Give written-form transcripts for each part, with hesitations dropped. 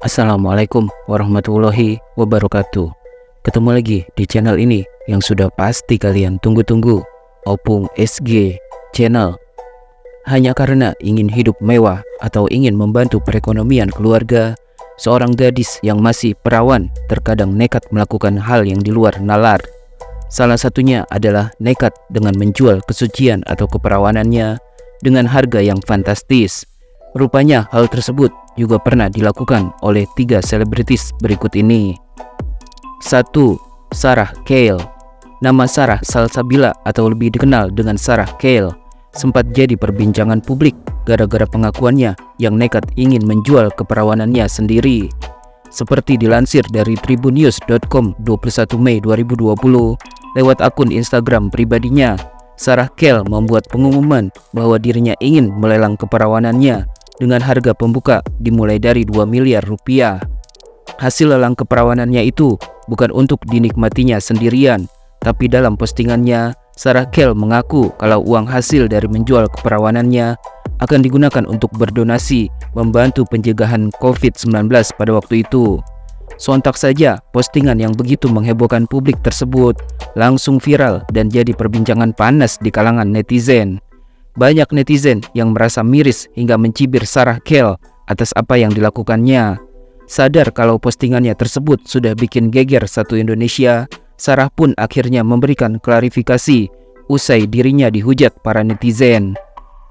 Assalamualaikum warahmatullahi wabarakatuh. Ketemu lagi di channel ini yang sudah pasti kalian tunggu-tunggu, Opung SG Channel. Hanya karena ingin hidup mewah atau ingin membantu perekonomian keluarga, seorang gadis yang masih perawan terkadang nekat melakukan hal yang di luar nalar. Salah satunya adalah nekat dengan menjual kesucian atau keperawanannya dengan harga yang fantastis. Rupanya hal tersebut juga pernah dilakukan oleh 3 selebritis berikut ini. 1. Sarah Kale. Nama Sarah Salsabila atau lebih dikenal dengan Sarah Kale sempat jadi perbincangan publik gara-gara pengakuannya yang nekat ingin menjual keperawanannya sendiri. Seperti dilansir dari tribunnews.com 21 Mei 2020 lewat akun Instagram pribadinya, Sarah Kale membuat pengumuman bahwa dirinya ingin melelang keperawanannya dengan harga pembuka dimulai dari 2 miliar rupiah. Hasil lelang keperawanannya itu bukan untuk dinikmatinya sendirian, tapi dalam postingannya, Sarah Kale mengaku kalau uang hasil dari menjual keperawanannya akan digunakan untuk berdonasi membantu pencegahan COVID-19 pada waktu itu. Sontak saja, postingan yang begitu menghebohkan publik tersebut langsung viral dan jadi perbincangan panas di kalangan netizen. Banyak netizen yang merasa miris hingga mencibir Sarah Kale atas apa yang dilakukannya. Sadar kalau postingannya tersebut sudah bikin geger satu Indonesia, Sarah pun akhirnya memberikan klarifikasi usai dirinya dihujat para netizen.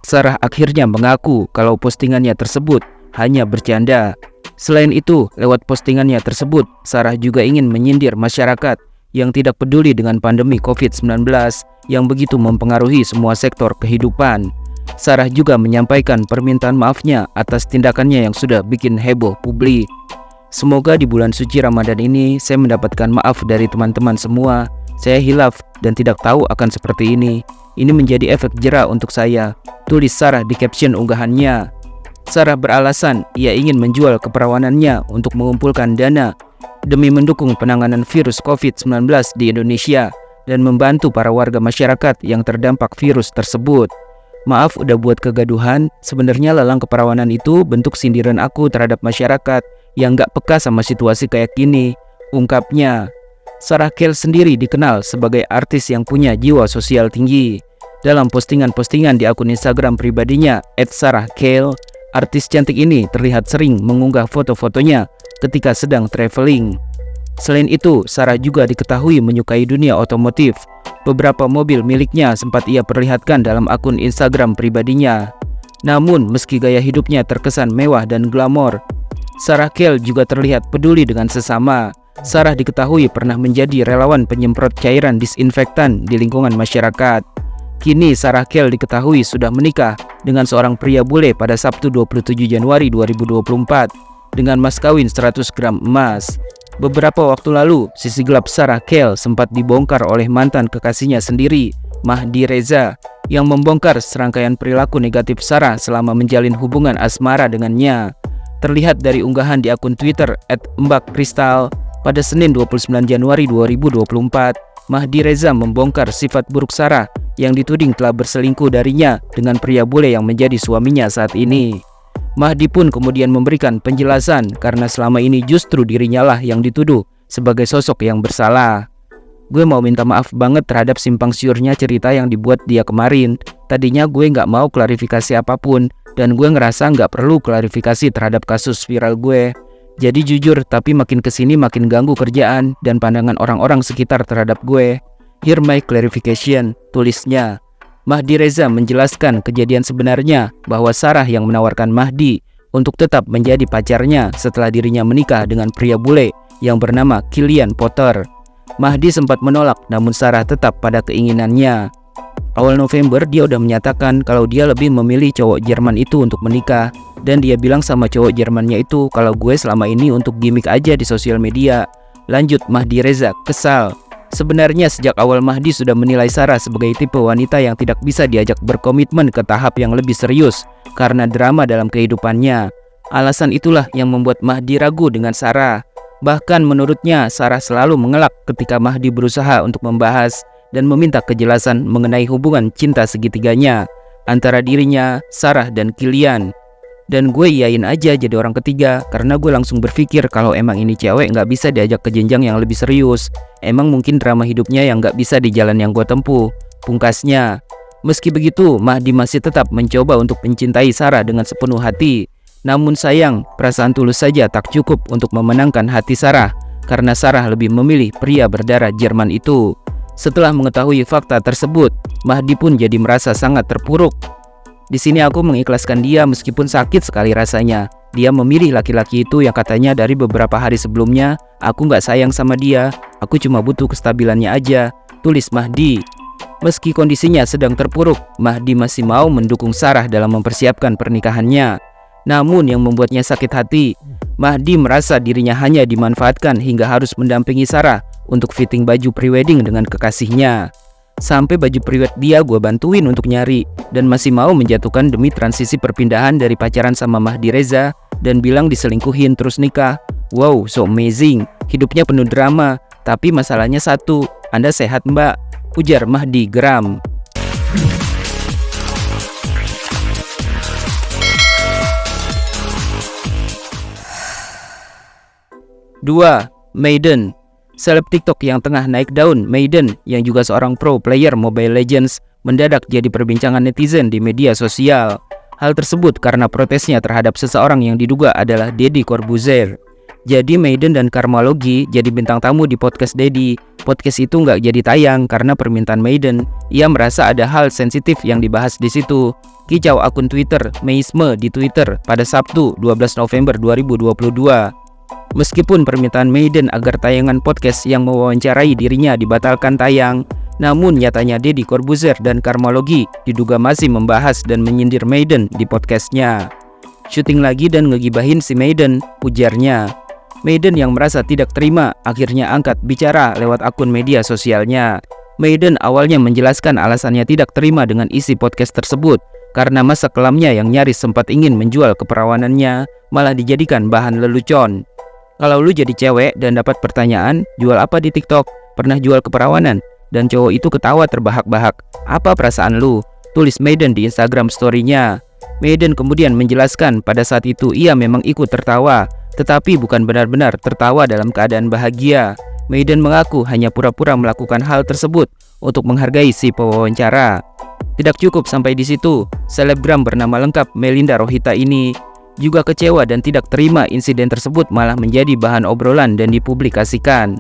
Sarah akhirnya mengaku kalau postingannya tersebut hanya bercanda. Selain itu, lewat postingannya tersebut, Sarah juga ingin menyindir masyarakat yang tidak peduli dengan pandemi COVID-19 yang begitu mempengaruhi semua sektor kehidupan. Sarah juga menyampaikan permintaan maafnya atas tindakannya yang sudah bikin heboh publik. Semoga di bulan suci Ramadan ini saya mendapatkan maaf dari teman-teman semua. Saya hilaf dan tidak tahu akan seperti ini. Ini menjadi efek jera untuk saya, tulis Sarah di caption unggahannya. Sarah beralasan ia ingin menjual keperawanannya untuk mengumpulkan dana demi mendukung penanganan virus COVID-19 di Indonesia dan membantu para warga masyarakat yang terdampak virus tersebut. Maaf udah buat kegaduhan, sebenarnya lelang keperawanan itu bentuk sindiran aku terhadap masyarakat yang gak peka sama situasi kayak gini, ungkapnya. Sarah Kale sendiri dikenal sebagai artis yang punya jiwa sosial tinggi. Dalam postingan-postingan di akun Instagram pribadinya @sarahkale, artis cantik ini terlihat sering mengunggah foto-fotonya ketika sedang traveling. Selain itu, Sarah juga diketahui menyukai dunia otomotif. Beberapa mobil miliknya sempat ia perlihatkan dalam akun Instagram pribadinya. Namun, meski gaya hidupnya terkesan mewah dan glamor, Sarah Kale juga terlihat peduli dengan sesama. Sarah diketahui pernah menjadi relawan penyemprot cairan disinfektan di lingkungan masyarakat. Kini Sarah Kale diketahui sudah menikah dengan seorang pria bule pada Sabtu 27 Januari 2024 dengan mas kawin 100 gram emas. Beberapa waktu lalu, sisi gelap Sarah Kale sempat dibongkar oleh mantan kekasihnya sendiri, Mahdi Reza, yang membongkar serangkaian perilaku negatif Sarah selama menjalin hubungan asmara dengannya. Terlihat dari unggahan di akun Twitter @mbakkristal pada Senin 29 Januari 2024, Mahdi Reza membongkar sifat buruk Sarah yang dituding telah berselingkuh darinya dengan pria bule yang menjadi suaminya saat ini. Mahdi pun kemudian memberikan penjelasan karena selama ini justru dirinya lah yang dituduh sebagai sosok yang bersalah. Gue mau minta maaf banget terhadap simpang siurnya cerita yang dibuat dia kemarin. Tadinya gue gak mau klarifikasi apapun dan gue ngerasa gak perlu klarifikasi terhadap kasus viral gue. Jadi jujur, tapi makin kesini makin ganggu kerjaan dan pandangan orang-orang sekitar terhadap gue. Here my clarification, tulisnya. Mahdi Reza menjelaskan kejadian sebenarnya bahwa Sarah yang menawarkan Mahdi untuk tetap menjadi pacarnya setelah dirinya menikah dengan pria bule yang bernama Kylian Potter. Mahdi sempat menolak, namun Sarah tetap pada keinginannya. Awal November dia udah menyatakan kalau dia lebih memilih cowok Jerman itu untuk menikah, dan dia bilang sama cowok Jermannya itu kalau gue selama ini untuk gimmick aja di sosial media. Lanjut Mahdi Reza kesal. Sebenarnya sejak awal Mahdi sudah menilai Sarah sebagai tipe wanita yang tidak bisa diajak berkomitmen ke tahap yang lebih serius karena drama dalam kehidupannya. Alasan itulah yang membuat Mahdi ragu dengan Sarah. Bahkan menurutnya Sarah selalu mengelak ketika Mahdi berusaha untuk membahas dan meminta kejelasan mengenai hubungan cinta segitiganya antara dirinya, Sarah, dan Kylian. Dan gue iyain aja jadi orang ketiga, karena gue langsung berpikir kalau emang ini cewek nggak bisa diajak ke jenjang yang lebih serius. Emang mungkin drama hidupnya yang nggak bisa di jalan yang gue tempuh. Pungkasnya, meski begitu, Mahdi masih tetap mencoba untuk mencintai Sarah dengan sepenuh hati. Namun sayang, perasaan tulus saja tak cukup untuk memenangkan hati Sarah, karena Sarah lebih memilih pria berdarah Jerman itu. Setelah mengetahui fakta tersebut, Mahdi pun jadi merasa sangat terpuruk. Di sini aku mengikhlaskan dia meskipun sakit sekali rasanya. Dia memilih laki-laki itu yang katanya dari beberapa hari sebelumnya, aku nggak sayang sama dia, aku cuma butuh kestabilannya aja, tulis Mahdi. Meski kondisinya sedang terpuruk, Mahdi masih mau mendukung Sarah dalam mempersiapkan pernikahannya. Namun yang membuatnya sakit hati, Mahdi merasa dirinya hanya dimanfaatkan hingga harus mendampingi Sarah untuk fitting baju prewedding dengan kekasihnya. Sampai baju priwet dia gue bantuin untuk nyari, dan masih mau menjatuhkan demi transisi perpindahan dari pacaran sama Mahdi Reza dan bilang diselingkuhin terus nikah. Wow, so amazing. Hidupnya penuh drama, tapi masalahnya satu, Anda sehat mbak, ujar Mahdi geram. 2. Maiden. Seleb TikTok yang tengah naik daun, Maiden, yang juga seorang pro player Mobile Legends, mendadak jadi perbincangan netizen di media sosial. Hal tersebut karena protesnya terhadap seseorang yang diduga adalah Deddy Corbuzier. Jadi Maiden dan Karmalogi jadi bintang tamu di podcast Deddy. Podcast itu nggak jadi tayang karena permintaan Maiden. Ia merasa ada hal sensitif yang dibahas di situ. Kicau akun Twitter Meisme di Twitter pada Sabtu 12 November 2022. Meskipun permintaan Maiden agar tayangan podcast yang mewawancarai dirinya dibatalkan tayang, namun nyatanya Deddy Corbuzier dan Karmalogi diduga masih membahas dan menyindir Maiden di podcastnya. Syuting lagi dan ngegibahin si Maiden, ujarnya. Maiden yang merasa tidak terima akhirnya angkat bicara lewat akun media sosialnya. Maiden awalnya menjelaskan alasannya tidak terima dengan isi podcast tersebut karena masa kelamnya yang nyaris sempat ingin menjual keperawanannya malah dijadikan bahan lelucon. Kalau lu jadi cewek dan dapat pertanyaan, jual apa di TikTok? Pernah jual keperawanan? Dan cowok itu ketawa terbahak-bahak. Apa perasaan lu? Tulis Maiden di Instagram story-nya. Maiden kemudian menjelaskan pada saat itu ia memang ikut tertawa, tetapi bukan benar-benar tertawa dalam keadaan bahagia. Maiden mengaku hanya pura-pura melakukan hal tersebut untuk menghargai si pewawancara. Tidak cukup sampai di situ, selebgram bernama lengkap Melinda Rohita ini juga kecewa dan tidak terima insiden tersebut malah menjadi bahan obrolan dan dipublikasikan.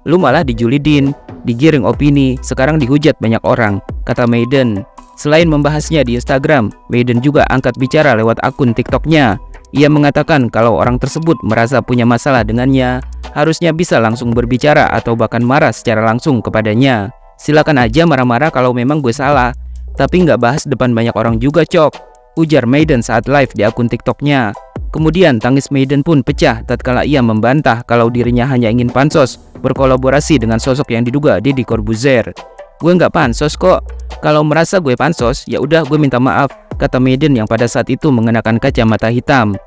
Lu malah dijulidin, digiring opini, sekarang dihujat banyak orang, kata Maiden. Selain membahasnya di Instagram, Maiden juga angkat bicara lewat akun TikToknya. Ia mengatakan kalau orang tersebut merasa punya masalah dengannya, harusnya bisa langsung berbicara atau bahkan marah secara langsung kepadanya. Silakan aja marah-marah kalau memang gue salah, tapi nggak bahas depan banyak orang juga cok, ujar Maiden saat live di akun TikToknya. Kemudian tangis Maiden pun pecah tatkala ia membantah kalau dirinya hanya ingin pansos berkolaborasi dengan sosok yang diduga Deddy Corbuzier. Gue nggak pansos kok. Kalau merasa gue pansos, ya udah gue minta maaf, kata Maiden yang pada saat itu mengenakan kacamata hitam.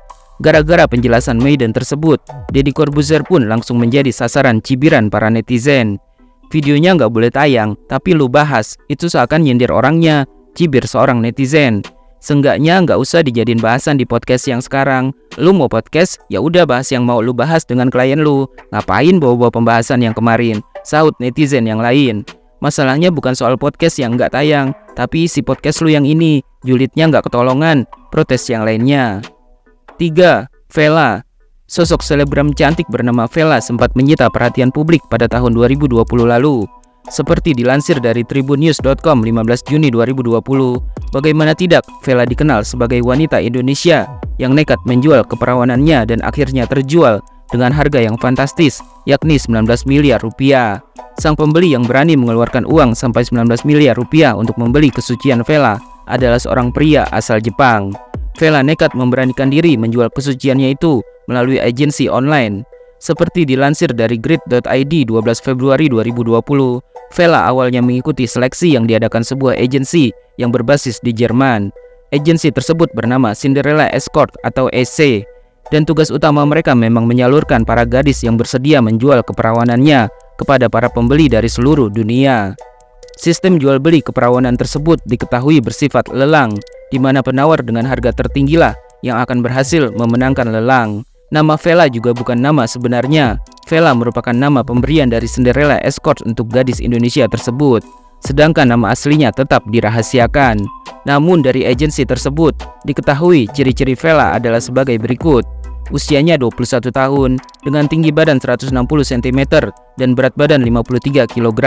Gara-gara penjelasan Maiden tersebut, Deddy Corbuzier pun langsung menjadi sasaran cibiran para netizen. Videonya nggak boleh tayang, tapi lu bahas, itu seakan nyindir orangnya, cibir seorang netizen. Seenggaknya nggak usah dijadiin bahasan di podcast yang sekarang. Lu mau podcast, ya udah bahas yang mau lu bahas dengan klien lu. Ngapain bawa-bawa pembahasan yang kemarin? Sahut netizen yang lain. Masalahnya bukan soal podcast yang nggak tayang, tapi isi podcast lu yang ini, julidnya nggak ketolongan, protes yang lainnya. 3. Vela. Sosok selebgram cantik bernama Vela sempat menyita perhatian publik pada tahun 2020 lalu. Seperti dilansir dari tribunnews.com 15 Juni 2020, bagaimana tidak Vela dikenal sebagai wanita Indonesia yang nekat menjual keperawanannya dan akhirnya terjual dengan harga yang fantastis, yakni 19 miliar rupiah. Sang pembeli yang berani mengeluarkan uang sampai 19 miliar rupiah untuk membeli kesucian Vela adalah seorang pria asal Jepang. Vela nekat memberanikan diri menjual kesuciannya itu melalui agensi online. Seperti dilansir dari grid.id 12 Februari 2020, Vela awalnya mengikuti seleksi yang diadakan sebuah agensi yang berbasis di Jerman. Agensi tersebut bernama Cinderella Escort atau EC, dan tugas utama mereka memang menyalurkan para gadis yang bersedia menjual keperawanannya kepada para pembeli dari seluruh dunia. Sistem jual beli keperawanan tersebut diketahui bersifat lelang, di mana penawar dengan harga tertinggilah yang akan berhasil memenangkan lelang. Nama Vela juga bukan nama sebenarnya. Vela merupakan nama pemberian dari Cinderella escort untuk gadis Indonesia tersebut. Sedangkan nama aslinya tetap dirahasiakan. Namun dari agensi tersebut diketahui ciri-ciri Vela adalah sebagai berikut. Usianya 21 tahun dengan tinggi badan 160 cm dan berat badan 53 kg.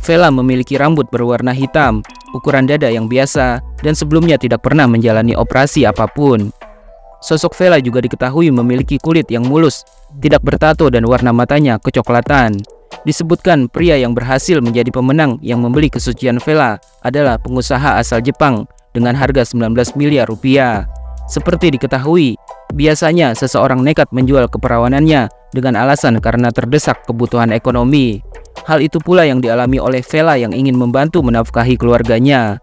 Vela memiliki rambut berwarna hitam, ukuran dada yang biasa, dan sebelumnya tidak pernah menjalani operasi apapun. Sosok Vela juga diketahui memiliki kulit yang mulus, tidak bertato dan warna matanya kecoklatan. Disebutkan pria yang berhasil menjadi pemenang yang membeli kesucian Vela adalah pengusaha asal Jepang dengan harga 19 miliar rupiah. Seperti diketahui, biasanya seseorang nekat menjual keperawanannya dengan alasan karena terdesak kebutuhan ekonomi. Hal itu pula yang dialami oleh Vela yang ingin membantu menafkahi keluarganya.